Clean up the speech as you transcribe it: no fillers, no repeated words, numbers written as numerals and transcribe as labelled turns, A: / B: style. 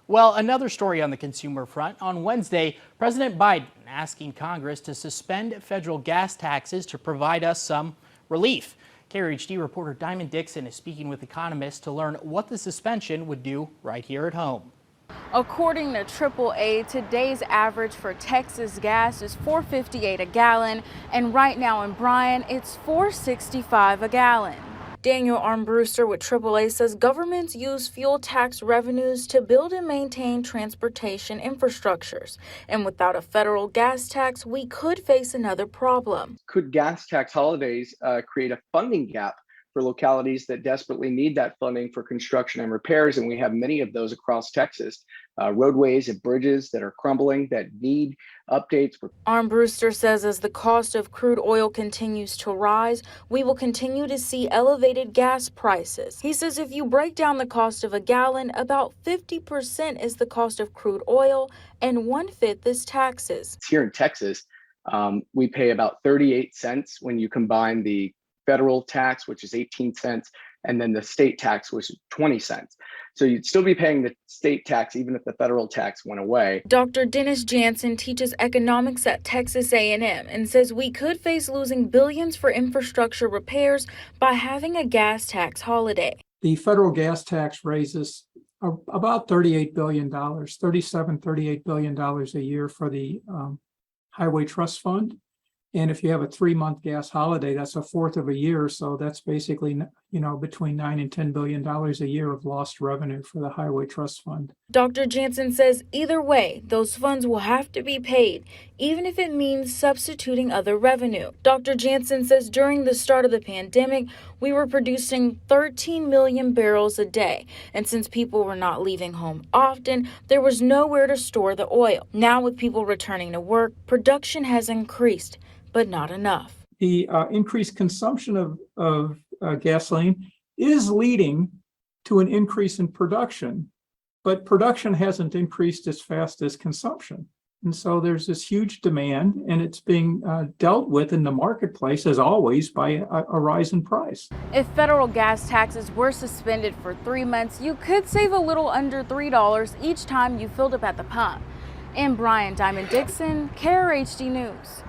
A: Well, another story on the consumer front. On Wednesday, President Biden asking Congress to suspend federal gas taxes to provide us some relief. KRHD reporter Diamond Dixon is speaking with economists to learn what the suspension would do right here at home.
B: According to AAA, today's average for Texas gas is $4.58 a gallon, and right now in Bryan, it's $4.65 a gallon. Daniel Armbruster with AAA says governments use fuel tax revenues to build and maintain transportation infrastructures. And without a federal gas tax, we could face another problem.
C: Could gas tax holidays create a funding gap for localities that desperately need that funding for construction and repairs? And we have many of those across Texas, roadways and bridges that are crumbling that need updates.
B: Armbruster says as the cost of crude oil continues to rise, we will continue to see elevated gas prices. He says if you break down the cost of a gallon, about 50% is the cost of crude oil and 1/5 is taxes.
C: Here in Texas, we pay about 38 cents when you combine the federal tax, which is 18 cents, and then the state tax, which is 20 cents. So you'd still be paying the state tax even if the federal tax went away.
B: Dr. Dennis Jansen teaches economics at Texas A&M and says we could face losing billions for infrastructure repairs by having a gas tax holiday.
D: The federal gas tax raises about $38 billion, $38 billion a year for the Highway Trust Fund. And if you have a 3-month gas holiday, that's a fourth of a year. So that's basically, between $9 and $10 billion a year of lost revenue for the Highway Trust Fund.
B: Dr. Jansen says either way, those funds will have to be paid, even if it means substituting other revenue. Dr. Jansen says during the start of the pandemic, we were producing 13 million barrels a day. And since people were not leaving home often, there was nowhere to store the oil. Now with people returning to work, production has increased, but not enough.
D: The increased consumption of gasoline is leading to an increase in production, but production hasn't increased as fast as consumption. And so there's this huge demand, and it's being dealt with in the marketplace, as always, by a rise in price.
B: If federal gas taxes were suspended for 3 months, you could save a little under $3 each time you filled up at the pump. In Bryan, Diamond Dixon, KRHD News.